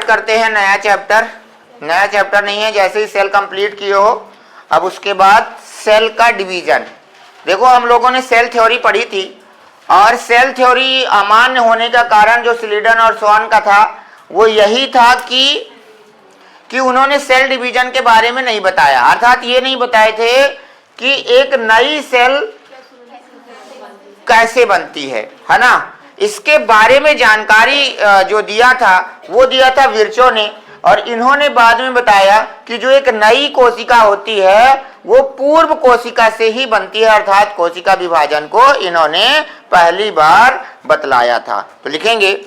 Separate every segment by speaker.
Speaker 1: Start करते हैं नया चैप्टर। नया चैप्टर नहीं है, जैसे ही सेल कंप्लीट किए हो अब उसके बाद सेल का डिवीजन। देखो हम लोगों ने सेल थ्योरी पढ़ी थी और सेल थ्योरी अमान्य होने का कारण जो स्लीडन और स्वान का था वो यही था कि उन्होंने सेल डिवीजन के बारे में नहीं बताया, अर्थात ये नहीं बताए थे कि एक नई सेल कैसे बनती है ना। इसके बारे में जानकारी जो दिया था वो दिया था विर्चो ने, और इन्होंने बाद में बताया कि जो एक नई कोशिका होती है वो पूर्व कोशिका से ही बनती है, अर्थात कोशिका विभाजन को इन्होंने पहली बार बतलाया था। तो लिखेंगे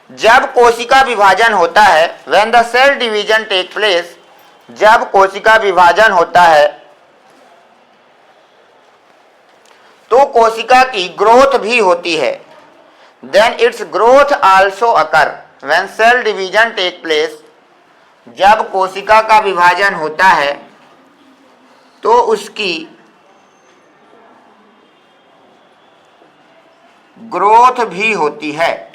Speaker 1: जब कोशिका विभाजन होता है, when the cell division take place, जब कोशिका विभाजन होता है तो कोशिका की ग्रोथ भी होती है। Then it's growth also occur when cell division take place, जब कोशिका का विभाजन होता है तो उसकी ग्रोथ भी होती है।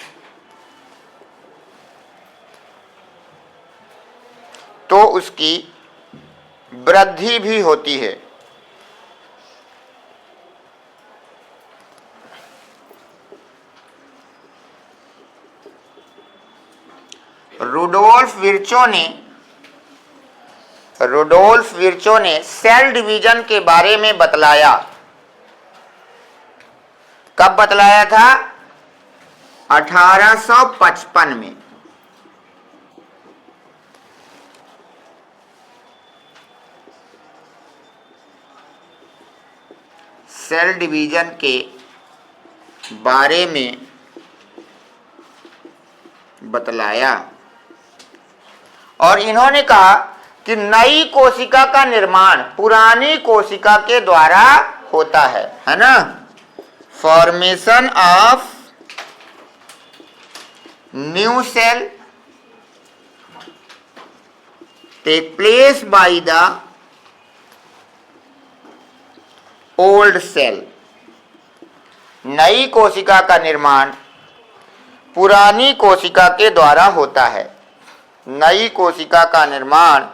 Speaker 1: तो उसकी वृद्धि भी होती है। रुडोल्फ विर्चो ने सेल डिवीजन के बारे में बतलाया। कब बतलाया था? 1855 में। सेल डिवीजन के बारे में बतलाया और इन्होंने कहा कि नई कोशिका का निर्माण पुरानी कोशिका के द्वारा होता है ना। Formation of new cell take place by the old cell. नई कोशिका का निर्माण पुरानी कोशिका के द्वारा होता है। नई कोशिका का निर्माण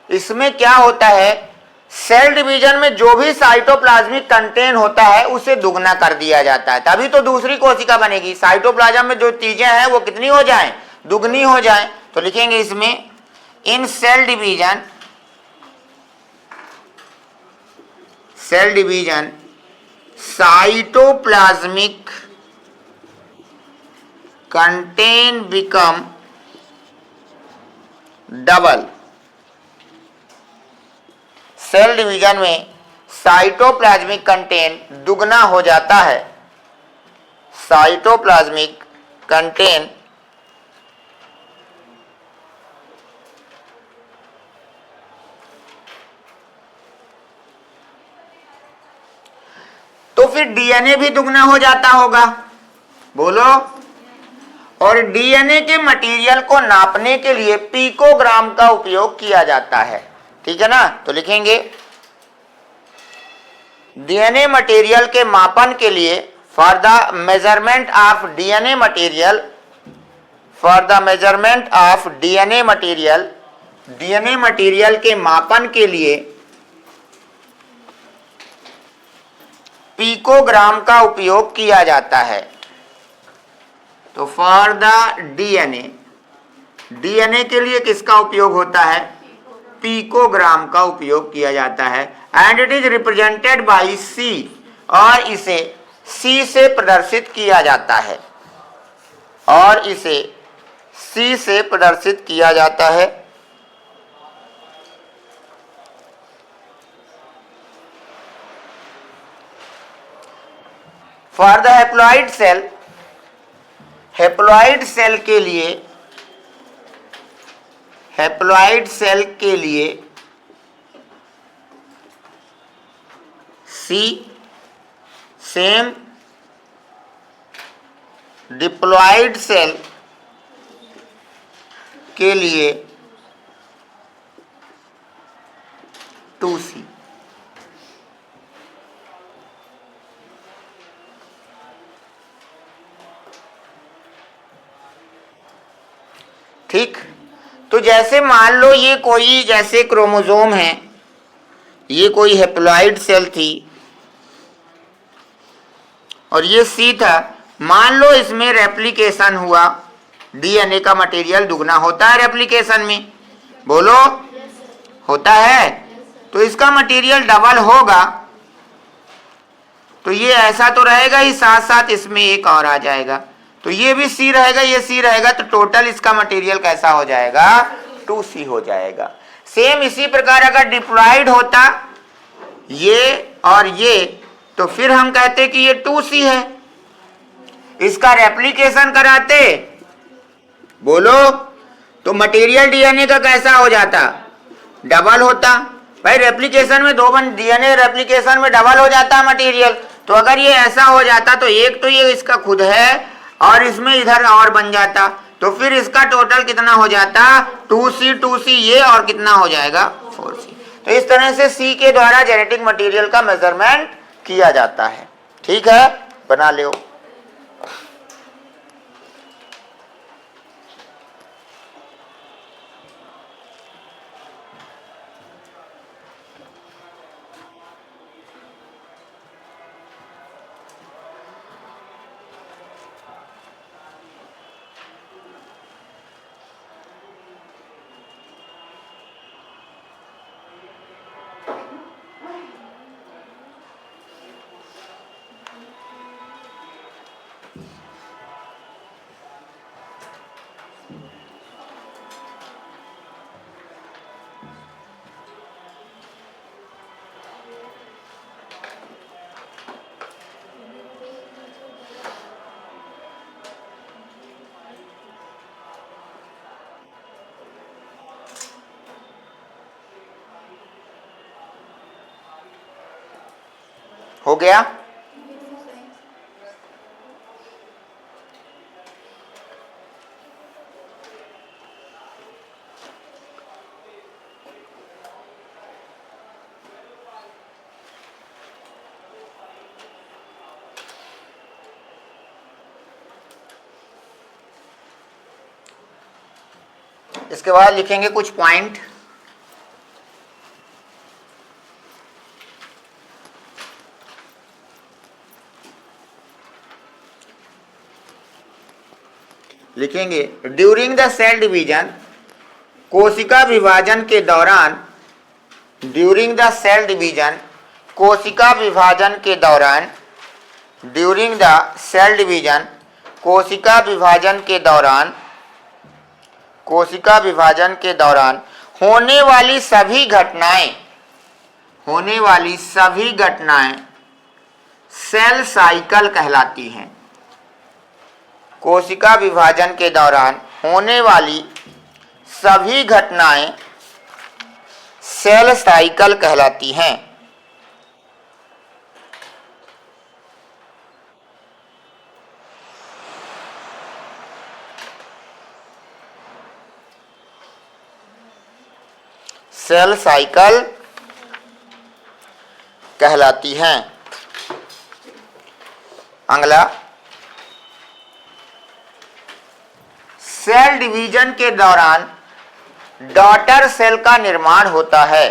Speaker 1: इसमें क्या होता है, सेल डिवीजन में जो भी साइटोप्लाज्मिक कंटेंट होता है उसे दुगना कर दिया जाता है, तभी तो दूसरी कोशिका बनेगी। साइटोप्लाज्म में जो चीजें हैं वो कितनी हो जाएं? दुगनी हो जाएं। तो लिखेंगे इसमें in cell division cytoplasmic content become double. Cell division में साइटोप्लाज्मिक कंटेंट दुगना हो जाता है। साइटोप्लाज्मिक कंटेंट तो फिर डीएनए भी दुगना हो जाता होगा, बोलो। और डीएनए के मटेरियल को नापने के लिए पिकोग्राम का उपयोग किया जाता है, ठीक है ना। तो लिखेंगे डीएनए मटेरियल के मापन के लिए for the measurement of DNA material, DNA material के मापन के लिए पिकोग्राम का उपयोग किया जाता है। तो फॉर द डीएनए के लिए किसका उपयोग होता है? पिकोग्राम का उपयोग किया जाता है। And it is represented by C, और इसे सी से प्रदर्शित किया जाता है, फॉर द हैप्लॉइड सेल के लिए सी, सेम डिप्लॉइड सेल के लिए 2C। तो जैसे मान लो ये कोई जैसे क्रोमोसोम है, ये कोई हैप्लॉइड सेल थी और ये सी था। मान लो इसमें रेप्लिकेशन हुआ, डीएनए का मटेरियल दुगना होता है रेप्लिकेशन में, बोलो होता है। तो इसका मटेरियल डबल होगा, तो ये ऐसा तो रहेगा ही, साथ साथ इसमें एक और आ जाएगा, तो ये भी सी रहेगा, ये सी रहेगा, तो टोटल इसका मटेरियल कैसा हो जाएगा, 2C हो जाएगा। सेम इसी प्रकार अगर डिप्लॉयड होता ये और ये, तो फिर हम कहते कि ये 2C है। इसका रेप्लिकेशन कराते, बोलो, तो मटेरियल डीएनए का कैसा हो जाता, डबल होता। भाई रेप्लिकेशन में दो बन, डीएनए रेप्लिकेशन में डबल हो जाता मटेरियल। तो अगर ये ऐसा हो जाता तो एक तो ये इसका खुद है और इसमें इधर और बन जाता, तो फिर इसका टोटल कितना हो जाता, 2C ये, और कितना हो जाएगा 4C। तो इस तरह से सी के द्वारा जेनेटिक मटेरियल का मेजरमेंट किया जाता है। ठीक है, बना लो। हो गया। इसके बाद लिखेंगे कुछ पॉइंट। लिखेंगे ड्यूरिंग द सेल डिवीजन, कोशिका विभाजन के दौरान, ड्यूरिंग द सेल डिवीजन, कोशिका विभाजन के दौरान, ड्यूरिंग द सेल डिवीजन, कोशिका विभाजन के दौरान, कोशिका विभाजन के दौरान होने वाली सभी घटनाएं, होने वाली सभी घटनाएं सेल साइकिल कहलाती हैं। कोशिका विभाजन के दौरान होने वाली सभी घटनाएं सेल साइकिल कहलाती हैं। सेल साइकिल कहलाती हैं। अगला, सेल डिवीजन के दौरान डॉटर सेल का निर्माण होता है।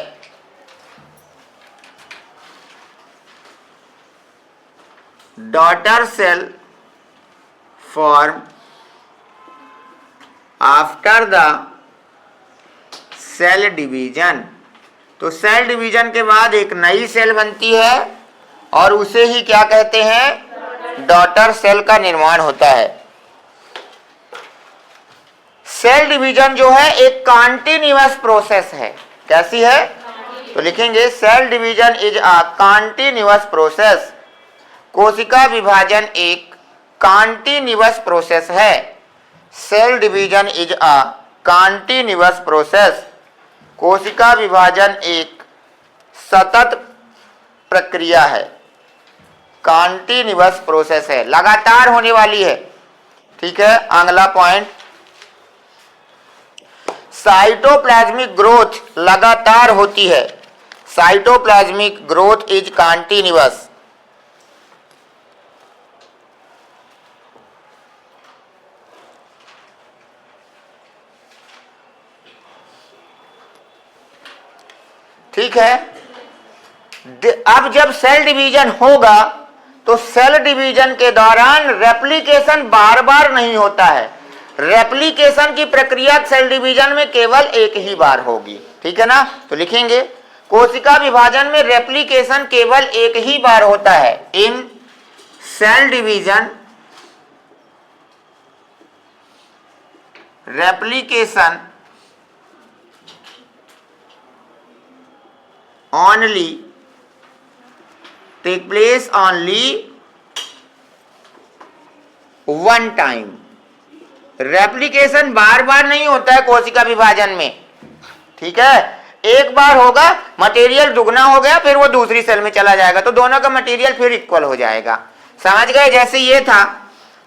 Speaker 1: Daughter cell form after the cell division. तो सेल डिवीजन के बाद एक नई सेल बनती है और उसे ही क्या कहते हैं, डॉटर सेल का निर्माण होता है। सेल डिवीजन जो है एक कॉन्टिन्यूअस प्रोसेस है। कैसी है, तो लिखेंगे cell division is a continuous process. कोशिका विभाजन एक कॉन्टिन्यूअस प्रोसेस है। Cell division is a continuous process. कोशिका विभाजन एक सतत प्रक्रिया है, कॉन्टिन्यूअस प्रोसेस है, लगातार होने वाली है। ठीक है, अगला पॉइंट, साइटोप्लाज्मिक ग्रोथ लगातार होती है। Cytoplasmic growth is continuous. ठीक है। अब जब सेल डिवीजन होगा तो सेल डिवीजन के दौरान रेप्लिकेशन बार बार नहीं होता है। रेप्लिकेशन की प्रक्रिया सेल डिवीजन में केवल एक ही बार होगी, ठीक है ना। तो लिखेंगे कोशिका विभाजन में रेप्लिकेशन केवल एक ही बार होता है। In cell division replication only take place only one time। Replication बार बार नहीं होता है कोशिका विभाजन में, ठीक है। एक बार होगा, मटेरियल दुगना हो गया, फिर वो दूसरी सेल में चला जाएगा, तो दोनों का मटेरियल फिर इक्वल हो जाएगा। समझ गए। जैसे ये था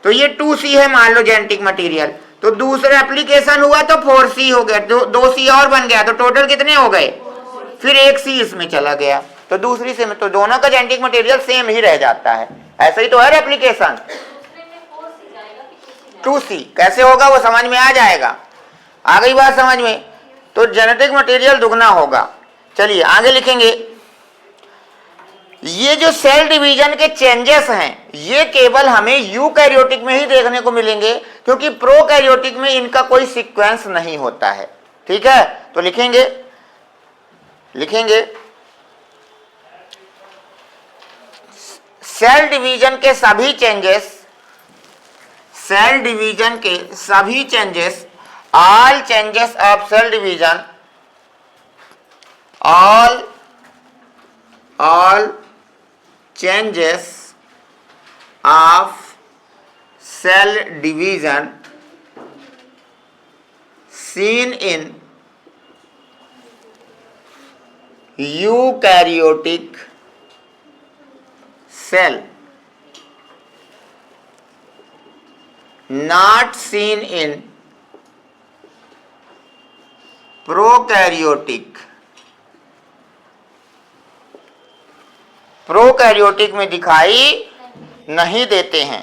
Speaker 1: तो ये 2C है मान लो जेनेटिक मटेरियल, तो दूसरा एप्लीकेशन हुआ तो 4C हो गया, 2C और बन गया, तो टोटल कितने हो गए, फिर एक C इसमें चला गया, तो दूसरी से में तो दोनों का जेनेटिक मटेरियल सेम ही रह जाता है। ऐसा ही तो है एप्लीकेशन। 2C कैसे होगा वो समझ में आ जाएगा। आ गई बात समझ में। तो जेनेटिक मटेरियल दुगना होगा। चलिए आगे लिखेंगे। ये जो सेल डिवीजन के चेंजेस हैं ये केवल हमें यूकैरियोटिक में ही देखने को मिलेंगे, क्योंकि प्रोकैरियोटिक में इनका कोई सीक्वेंस नहीं होता है, ठीक है। तो लिखेंगे सेल डिवीजन के सभी चेंजेस, सेल डिवीजन के सभी changes, all changes of cell division, all changes of cell division seen in eukaryotic cell not seen in prokaryotic, prokaryotic में दिखाई नहीं देते हैं,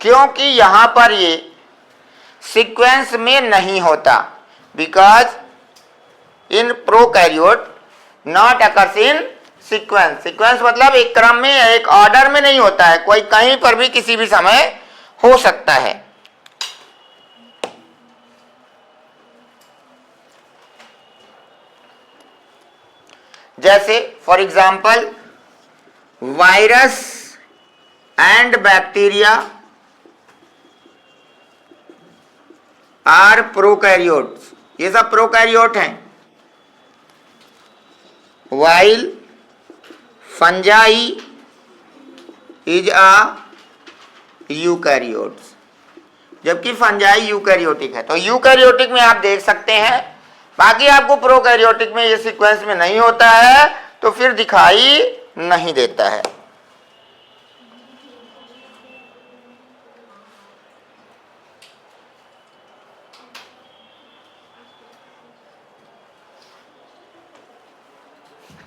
Speaker 1: क्योंकि यहां पर ये सीक्वेंस में नहीं होता। Because in prokaryote not occurs in sequence. Sequence मतलब एक क्रम में, एक ऑर्डर में नहीं होता है, कोई कहीं पर भी किसी भी समय हो सकता है। जैसे for example virus and bacteria are prokaryotes, ये सब प्रोकैरियोट हैं। While fungi is a eukaryotes, जबकि फंजाई यूकैरियोटिक है। तो यूकैरियोटिक में आप देख सकते हैं, बाकी आपको प्रोकैरियोटिक में ये सीक्वेंस में नहीं होता है तो फिर दिखाई नहीं देता है।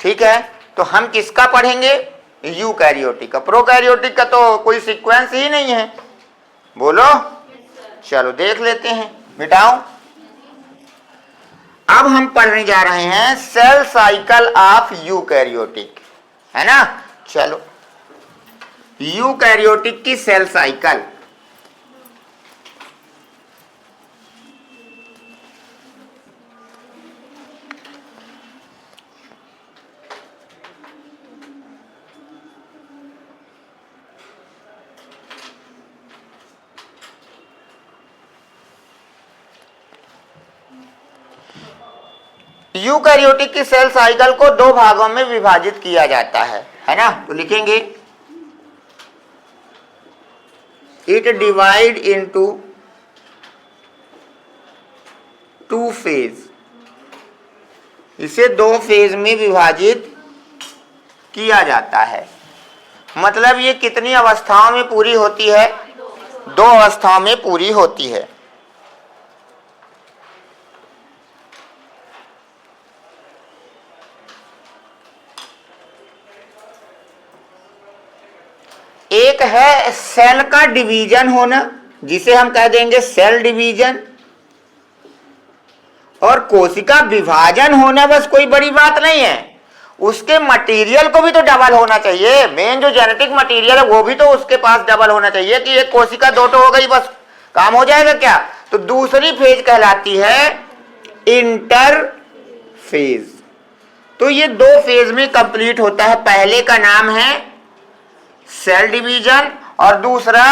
Speaker 1: ठीक है। तो हम किसका पढ़ेंगे, यूकैरियोटिक का। प्रोकैरियोटिक का तो कोई सीक्वेंस ही नहीं है, बोलो। चलो देख लेते हैं, मिटाओ। अब हम पढ़ने जा रहे हैं सेल साइकिल ऑफ यूकैरियोटिक, है ना। चलो यूकैरियोटिक की सेल साइकिल। यूकैरियोटिक की सेल साइकिल को दो भागों में विभाजित किया जाता है ना। तो लिखेंगे it divide into two phase, इसे दो फेज में विभाजित किया जाता है। मतलब ये कितनी अवस्थाओं में पूरी होती है, दो अवस्थाओं में पूरी होती है। एक है सेल का डिवीजन होना, जिसे हम कह देंगे सेल डिवीजन, और कोशिका विभाजन होना बस कोई बड़ी बात नहीं है, उसके मटेरियल को भी तो डबल होना चाहिए। मेन जो जेनेटिक मटेरियल है वो भी तो उसके पास डबल होना चाहिए कि एक कोशिका दो तो हो गई बस काम हो जाएगा क्या। तो दूसरी फेज कहलाती है इंटरफेज। तो ये दो फेज में कंप्लीट होता है। पहले का नाम है सेल डिवीजन और दूसरा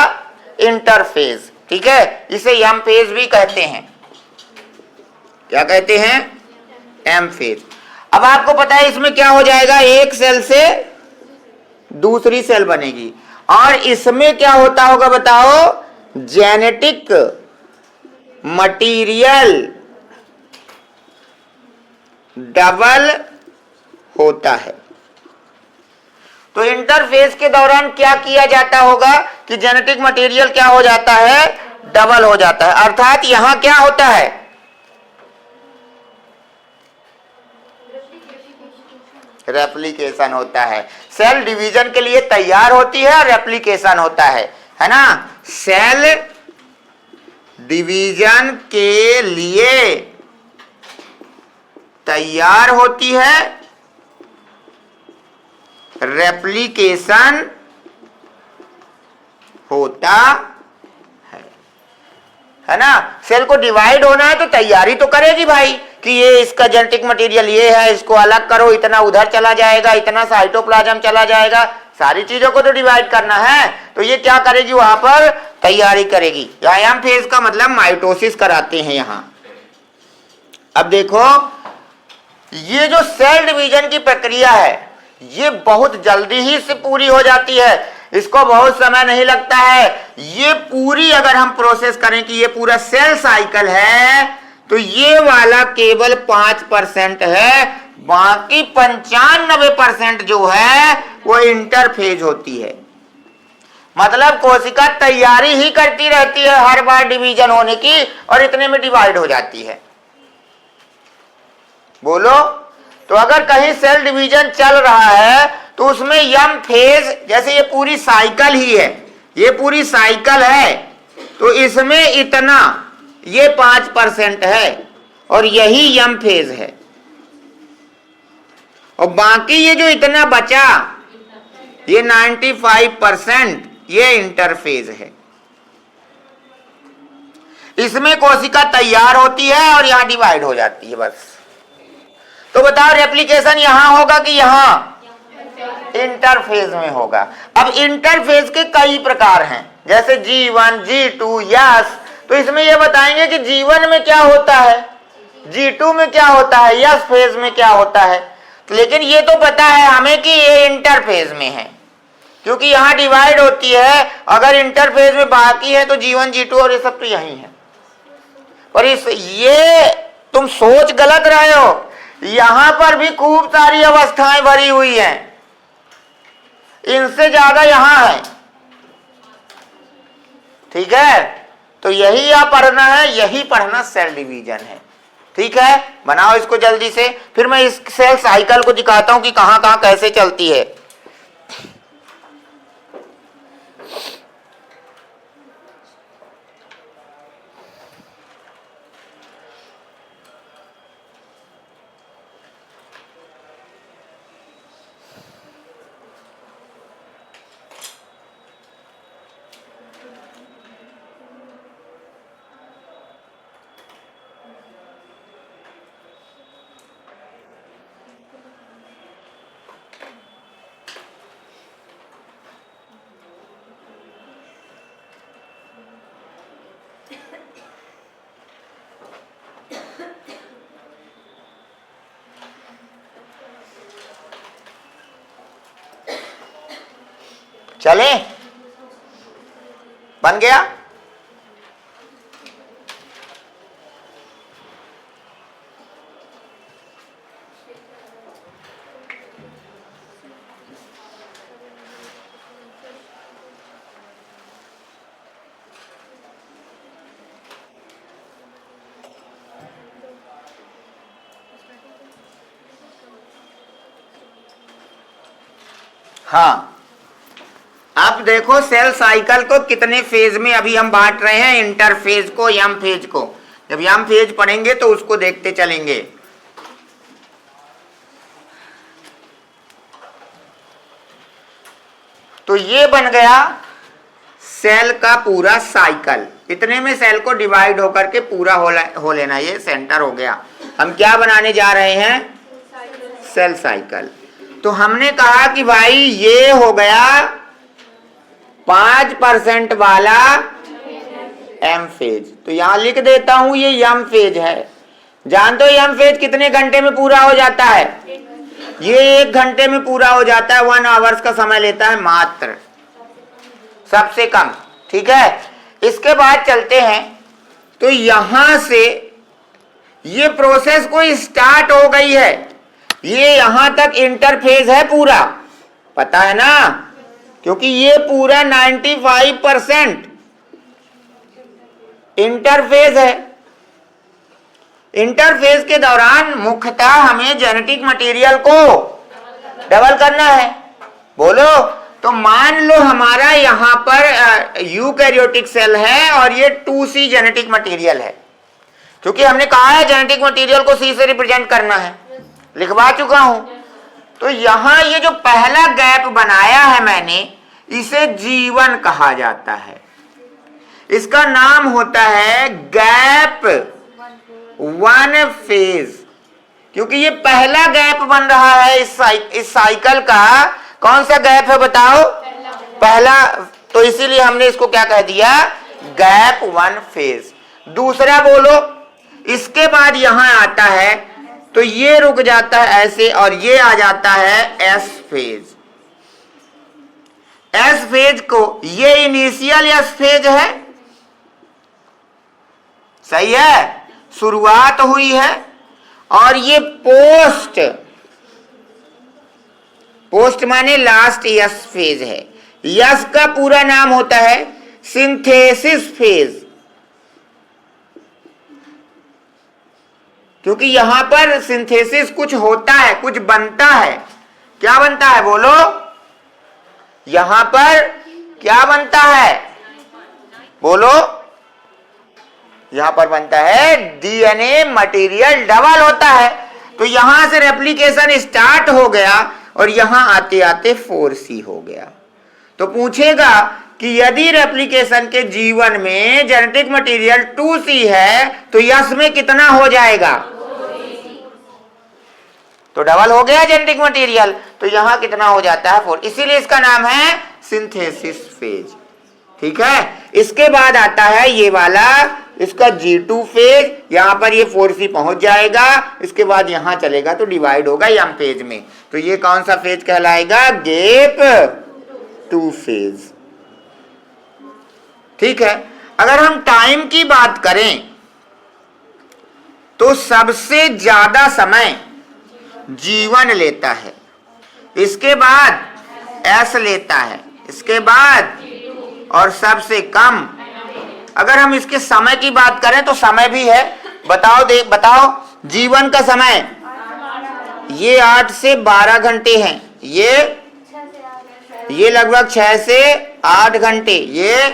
Speaker 1: इंटरफेज, ठीक है। इसे एम फेज भी कहते हैं। क्या कहते हैं? M phase. अब आपको पता है इसमें क्या हो जाएगा, एक सेल से दूसरी सेल बनेगी और इसमें क्या होता होगा बताओ, जेनेटिक मटेरियल डबल होता है। तो इंटरफेज के दौरान क्या किया जाता होगा कि जेनेटिक मटेरियल क्या हो जाता है, डबल हो जाता है। अर्थात यहां क्या होता है, रेप्लिकेशन होता है। सेल डिवीजन के लिए तैयार होती है और रेप्लिकेशन होता है ना। सेल डिवीजन के लिए तैयार होती है, रेप्लिकेशन होता है ना। सेल को डिवाइड होना है तो तैयारी तो करेगी भाई कि ये इसका जेनेटिक मटेरियल ये है, इसको अलग करो, इतना उधर चला जाएगा, इतना साइटोप्लाज्म चला जाएगा, सारी चीजों को तो डिवाइड करना है। तो ये क्या करेगी, वहां पर तैयारी करेगी। एम फेज का मतलब माइटोसिस कराते हैं यहां। अब देखो ये जो सेल डिवीजन की प्रक्रिया है ये बहुत जल्दी ही से पूरी हो जाती है, इसको बहुत समय नहीं लगता है। ये पूरी अगर हम प्रोसेस करें कि ये पूरा सेल साइकिल है तो ये वाला केवल 5% है, बाकी 95% जो है वो इंटरफेज होती है। मतलब कोशिका तैयारी ही करती रहती है हर बार डिवीजन होने की और इतने में डिवाइड हो जाती है। बोलो, तो अगर कहीं सेल डिवीजन चल रहा है तो उसमें एम फेज, जैसे ये पूरी साइकिल ही है, ये पूरी साइकिल है तो इसमें इतना ये 5% है और यही एम फेज है और बाकी ये जो इतना बचा ये 95% ये इंटरफेज है। इसमें कोशिका तैयार होती है और यहां डिवाइड हो जाती है बस। तो बताओ रेप्लिकेशन यहां होगा कि यहां, इंटरफेज में होगा। अब इंटरफेज के कई प्रकार हैं, जैसे G1, G2, यस। तो इसमें यह बताएंगे कि G1 में क्या होता है, G2 में क्या होता है, यस फेज में क्या होता है। लेकिन ये तो पता है हमें कि ये इंटरफेज में है क्योंकि यहां डिवाइड होती है। अगर इंटरफेज में बाकी है तो G1, G2 और ये सब तो यही है। पर ये तुम सोच गलत रहे हो, यहां पर भी खूब सारी अवस्थाएं भरी हुई हैं, इनसे ज्यादा यहां है, ठीक है। तो यही आप पढ़ना है, यही पढ़ना सेल डिवीजन है, ठीक है। बनाओ इसको जल्दी से, फिर मैं इस सेल साइकिल को दिखाता हूं कि कहां कहां कैसे चलती है। चले, बन गया। हाँ, अब देखो सेल साइकिल को कितने फेज में अभी हम बांट रहे हैं, इंटरफेज को, एम फेज को। जब यम फेज पढ़ेंगे तो उसको देखते चलेंगे। तो ये बन गया सेल का पूरा साइकिल। इतने में सेल को डिवाइड होकर के पूरा हो लेना, ये सेंटर हो गया। हम क्या बनाने जा रहे हैं? Cell cycle. तो हमने कहा कि भाई ये हो गया 5% वाला एम फेज। तो यहां लिख देता हूं ये एम फेज है। जानते हो एम फेज कितने घंटे में पूरा हो जाता है? ये 1 घंटे में पूरा हो जाता है। 1 आवर्स का समय लेता है मात्र, सबसे कम। ठीक है, इसके बाद चलते हैं। तो यहां से ये प्रोसेस कोई स्टार्ट हो गई है। ये यहां तक इंटरफेज है पूरा, पता है ना, क्योंकि ये पूरा 95% इंटरफेज है। इंटरफेज के दौरान मुख्यतः हमें जेनेटिक मटेरियल को डबल करना है। बोलो। तो मान लो हमारा यहां पर यूकैरियोटिक सेल है और ये 2C जेनेटिक मटेरियल है। क्योंकि हमने कहा है जेनेटिक मटेरियल को C से रिप्रेजेंट करना है, लिखवा चुका हूं। तो यहां ये जो पहला गैप बनाया है मैंने, इसे G1 कहा जाता है। इसका नाम होता है गैप 1 फेज, क्योंकि ये पहला गैप बन रहा है इस साइकिल का। कौन सा गैप है बताओ? पहला। तो इसीलिए हमने इसको क्या कह दिया? Gap 1 phase. दूसरा बोलो। इसके बाद यहां आता है तो ये रुक जाता है ऐसे और ये आ जाता है एस फेज। एस फेज को, ये इनिशियल एस फेज है, सही है, शुरुआत हुई है। और ये पोस्ट माने लास्ट यस फेज है। यस का पूरा नाम होता है सिंथेसिस फेज, क्योंकि यहां पर सिंथेसिस कुछ होता है, कुछ बनता है। क्या बनता है बोलो? यहां पर क्या बनता है बोलो? यहां पर बनता है डीएनए मटेरियल डबल होता है। तो यहां से रेप्लिकेशन स्टार्ट हो गया और यहां आते आते 4C हो गया। तो पूछेगा कि यदि रेप्लिकेशन के जीवन में जेनेटिक मटेरियल 2C है तो यस में कितना हो जाएगा? तो डबल हो गया जेनेटिक मटेरियल, तो यहां कितना हो जाता है? 4। इसीलिए इसका नाम है सिंथेसिस फेज। ठीक है, इसके बाद आता है ये वाला, इसका G2 फेज। यहां पर ये 4C पहुंच जाएगा, इसके बाद यहां चलेगा तो डिवाइड होगा एम फेज में। तो ये कौन सा फेज कहलाएगा? Gap 2 phase. ठीक है, अगर हम टाइम की बात करें तो सबसे ज्यादा समय G1 लेता है, इसके बाद S लेता है, इसके बाद और सबसे कम अगर हम इसके समय की बात करें तो समय भी है। बताओ G1 का समय, ये 8 से 12 घंटे हैं, ये लगभग 6 से 8 घंटे, ये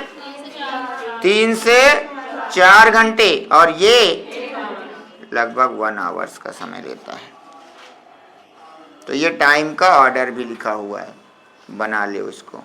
Speaker 1: 3 से 4 घंटे और ये लगभग 1 आवर्स का समय लेता है। तो ये टाइम का ऑर्डर भी लिखा हुआ है, बना ले उसको।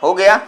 Speaker 1: हो गया।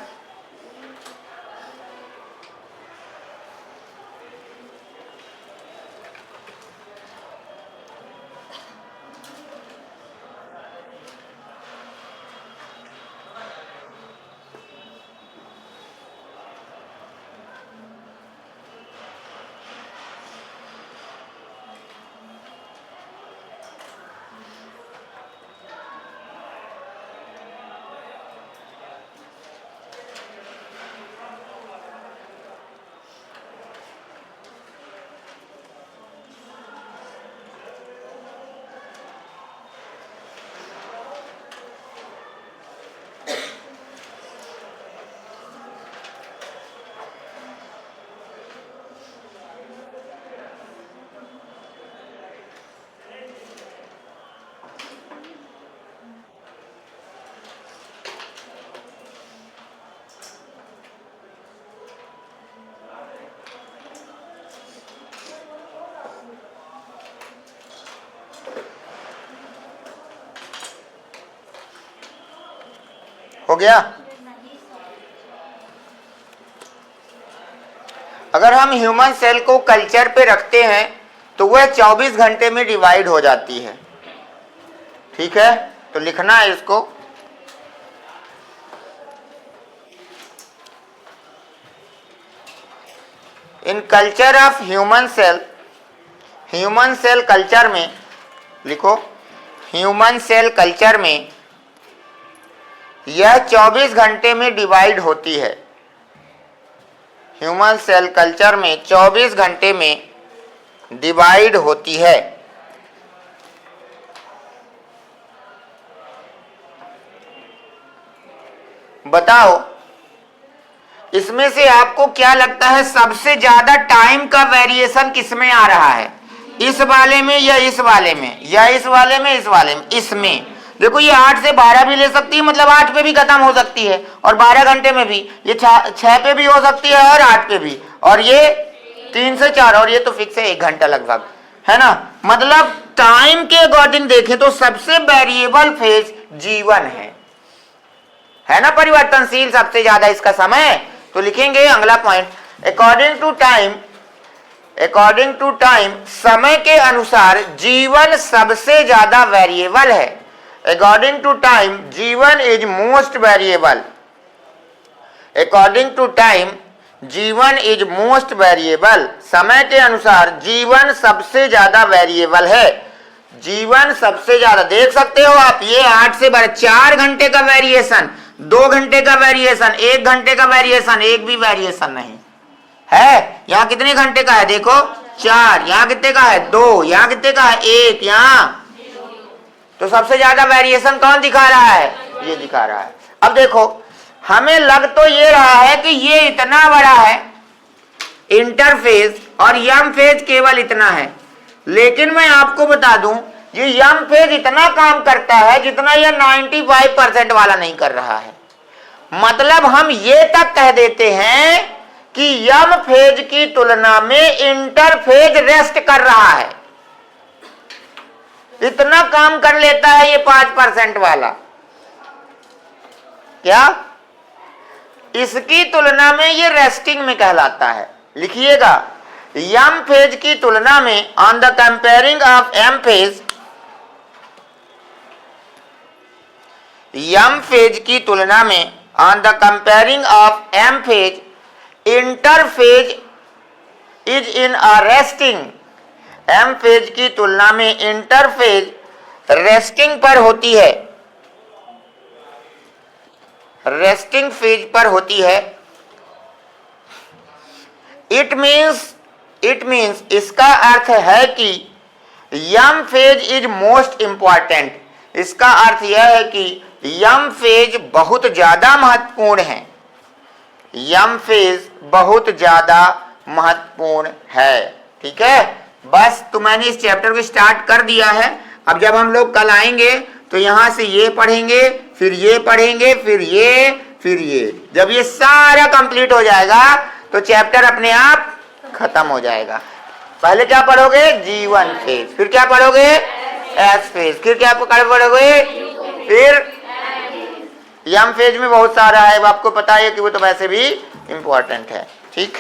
Speaker 1: हो गया। अगर हम ह्यूमन सेल को कल्चर पे रखते हैं तो वह 24 घंटे में डिवाइड हो जाती है। ठीक है, तो लिखना है इसको। In culture of human cell culture में लिखो, ह्यूमन सेल कल्चर में यह 24 घंटे में डिवाइड होती है। ह्यूमन सेल कल्चर में 24 घंटे में डिवाइड होती है। बताओ इसमें से आपको क्या लगता है सबसे ज्यादा टाइम का वेरिएशन किसमें आ रहा है? इस वाले में या इस वाले में, या इस वाले में, इस वाले में? इसमें देखो, ये 8 से 12 भी ले सकती है, मतलब 8 पे भी खत्म हो सकती है, और 12 घंटे में भी ये 6 पे भी हो सकती है, और 8 पे भी, और ये 3 से 4, और ये तो फिक्स है 1 घंटा लगभग, है ना। मतलब टाइम के अकॉर्डिंग देखें तो सबसे वेरिएबल फेज G1 है ना, परिवर्तनशील सबसे ज्यादा इसका समय। तो लिखेंगे अगला पॉइंट, अकॉर्डिंग टू टाइम समय के अनुसार G1 सबसे ज्यादा वेरिएबल है। According to time G1 is most variable. According to time G1 is most variable. समय के अनुसार G1 सबसे ज्यादा वेरिएबल है। G1 सबसे ज्यादा, देख सकते हो आप, ये 8 से 12, 4 घंटे का वेरिएशन, 2 घंटे का वेरिएशन, 1 घंटे का वेरिएशन, एक भी वेरिएशन नहीं है। यहाँ कितने घंटे का है देखो, 4, यहाँ कितने का है 2, यहाँ कितने का है 1, यहाँ तो सबसे ज्यादा वेरिएशन कौन दिखा रहा है? ये दिखा रहा है। अब देखो, हमें लग तो ये रहा है कि ये इतना बड़ा है इंटरफेज और यम फेज केवल इतना है, लेकिन मैं आपको बता दूं ये यम फेज इतना काम करता है जितना ये 95% वाला नहीं कर रहा है। मतलब हम ये तक कह देते हैं कि यम फेज की तुलना में इंटरफेज रेस्ट कर रहा है, इतना काम कर लेता है ये 5% वाला। क्या? इसकी तुलना में ये रेस्टिंग में कहलाता है। लिखिएगा, यम फेज की तुलना में on the comparing of M phase, M phase की तुलना में on the comparing of M phase, interphase is in a resting. M phase की तुलना में इंटरफेज रेस्टिंग पर होती है, रेस्टिंग फेज पर होती है। इट मीन्स इसका अर्थ है कि यम फेज इज मोस्ट इंपॉर्टेंट। इसका अर्थ यह है कि यम फेज बहुत ज्यादा महत्वपूर्ण है। यम फेज बहुत ज्यादा महत्वपूर्ण है। ठीक है, बस तो मैंने इस चैप्टर को स्टार्ट कर दिया है। अब जब हम लोग कल आएंगे तो यहां से ये पढ़ेंगे, फिर ये पढ़ेंगे, फिर ये। जब ये सारा कंप्लीट हो जाएगा तो चैप्टर अपने आप खत्म हो जाएगा। पहले क्या पढ़ोगे? G1 फेज, फिर क्या पढ़ोगे? S फेज, फिर क्या पढ़ोगे? फिर यम फेज में बहुत सारा है, आपको पता है कि वो तो वैसे भी इंपॉर्टेंट है। ठीक।